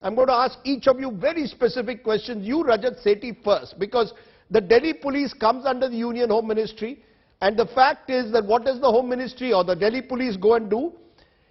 I'm going to ask each of you very specific questions. You, Rajat Sethi, first, because the Delhi Police comes under the Union Home Ministry, and the fact is that what does the Home Ministry or the Delhi Police go and do?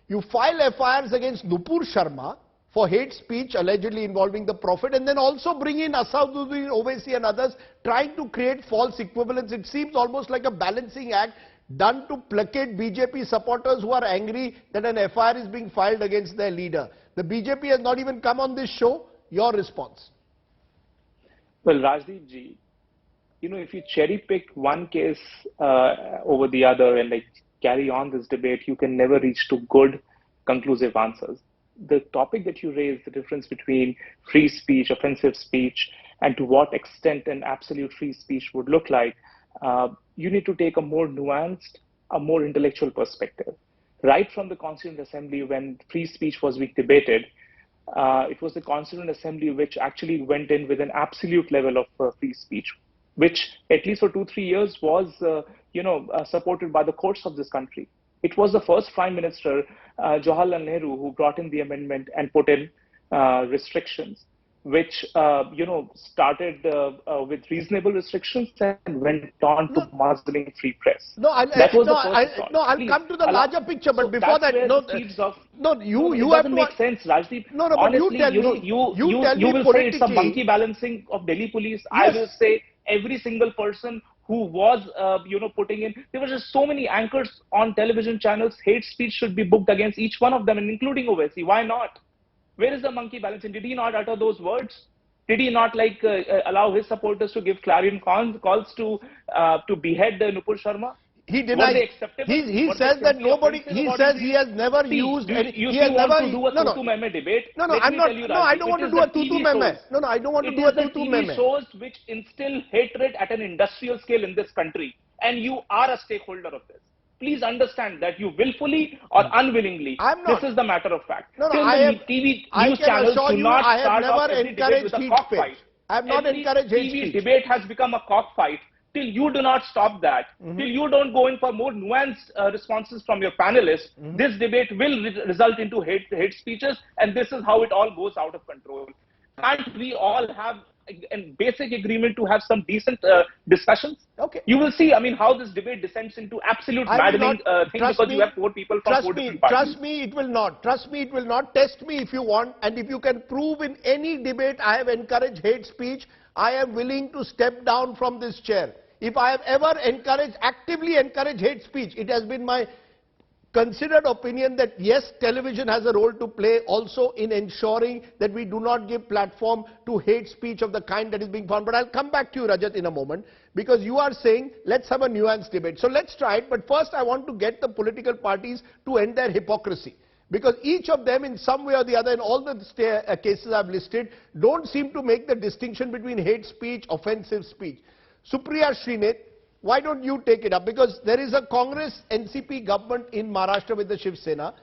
You file FIRs against Nupur Sharma for hate speech allegedly involving the Prophet, and then also bring in Asaduddin, Owaisi and others, trying to create false equivalence. It seems almost like a balancing act done to placate BJP supporters who are angry that an FIR is being filed against their leader. The BJP has not even come on this show. Your response? Well, Rajdeep ji, if you cherry pick one case over the other and carry on this debate, you can never reach to good, conclusive answers. The topic that you raised, the difference between free speech, offensive speech, and to what extent an absolute free speech would look like, you need to take a more nuanced, a more intellectual perspective. Right from the Constituent Assembly, when free speech was being debated, it was the Constituent Assembly which actually went in with an absolute level of free speech, which at least for 2-3 years was, supported by the courts of this country. It was the first Prime Minister, Jawaharlal Nehru, who brought in the amendment and put in restrictions, which started with reasonable restrictions and went on to muzzling free press. I'll come to the larger picture, but before that, you have to make sense, Rajdeep. Honestly, you will say it's a monkey balancing of Delhi Police. Yes. I will say every single person who was, putting in, there were just so many anchors on television channels. Hate speech should be booked against each one of them, and including Owaisi. Why not? Where is the monkey balancing? Did he not utter those words? Did he not allow his supporters to give clarion calls to behead Nupur Sharma? He denies. He says that nobody. He says he has never used. He has never do a tutu meme debate. I'm not. I don't want to do a tutu meme. I don't want to do a tutu meme. It is the TV shows which instill hatred at an industrial scale in this country, and you are a stakeholder of this. Please understand that you willfully or unwillingly. I'm not. This is the matter of fact. TV news channels do not start off every debate with a cockfight. I have not encouraged hate speech. TV debate has become a cockfight. Till you do not stop that, till you don't go in for more nuanced responses from your panelists, this debate will result into hate speeches, and this is how it all goes out of control. Can't we all have a basic agreement to have some decent discussions? Okay. You will see, how this debate descends into absolute maddening thing, because you have 4 people from 4 different parties. Trust me, it will not. Trust me, it will not. Test me if you want, and if you can prove in any debate I have encouraged hate speech, I am willing to step down from this chair. If I have ever actively encouraged hate speech, it has been my considered opinion that yes, television has a role to play also in ensuring that we do not give platform to hate speech of the kind that is being found. But I'll come back to you, Rajat, in a moment, because you are saying let's have a nuanced debate. So let's try it. But first, I want to get the political parties to end their hypocrisy. Because each of them, in some way or the other, in all the cases I've listed, don't seem to make the distinction between hate speech, offensive speech. Supriya Srinath, why don't you take it up? Because there is a Congress NCP government in Maharashtra with the Shiv Sena.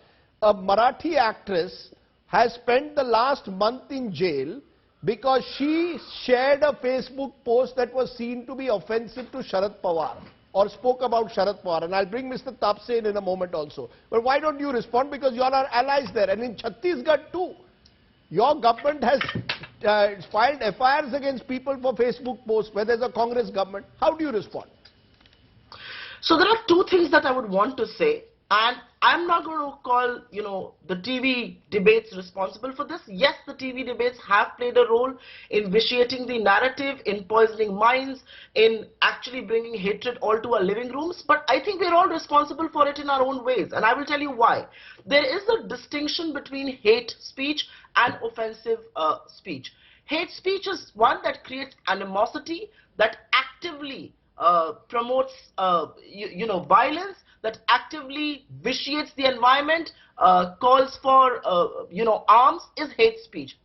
A Marathi actress has spent the last month in jail because she shared a Facebook post that was seen to be offensive to Sharad Pawar, or spoke about Sharad Pawar. And I'll bring Mr. Tapse in a moment also. But why don't you respond? Because you all are allies there. And in Chhattisgarh too, your government has filed FIRs against people for Facebook posts where there's a Congress government. How do you respond? So there are 2 things that I would want to say. And I'm not going to call, the TV debates responsible for this. Yes, the TV debates have played a role in vitiating the narrative, in poisoning minds, in actually bringing hatred all to our living rooms. But I think we're all responsible for it in our own ways. And I will tell you why. There is a distinction between hate speech and offensive speech. Hate speech is one that creates animosity, that actively promotes, violence, that actively vitiates the environment, calls for, arms, is hate speech.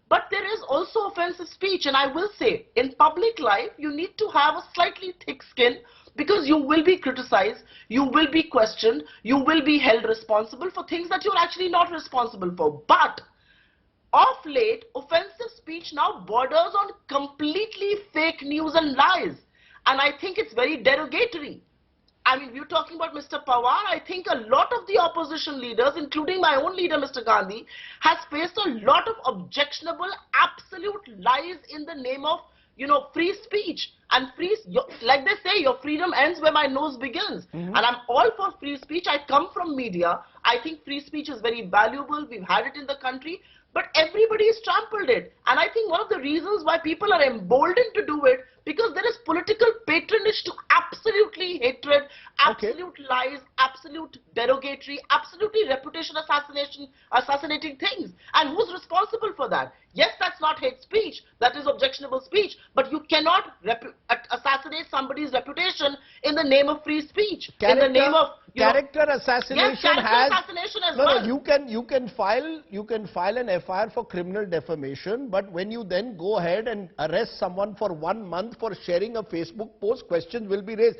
But there is also offensive speech, and I will say, in public life, you need to have a slightly thick skin, because you will be criticized, you will be questioned, you will be held responsible for things that you're actually not responsible for. But of late, offensive speech now borders on completely fake news and lies. And I think it's very derogatory. I mean, we're talking about Mr. Pawar. I think a lot of the opposition leaders, including my own leader, Mr. Gandhi, has faced a lot of objectionable, absolute lies in the name of, free speech. And like they say, your freedom ends where my nose begins. And I'm all for free speech. I come from media. I think free speech is very valuable. We've had it in the country. But everybody has trampled it. And I think one of the reasons why people are emboldened to do it, because there is political patronage to absolutely hatred, absolute lies, absolute derogatory, absolutely reputation assassinating things. And who's responsible for that? Yes, that's not hate speech. That is objectionable speech. But you cannot assassinate somebody's reputation in the name of free speech. In the name of character assassination. Yes, character assassination as well. You can file an FIR for criminal defamation, but when you then go ahead and arrest someone for 1 month for sharing a Facebook post, questions will be raised.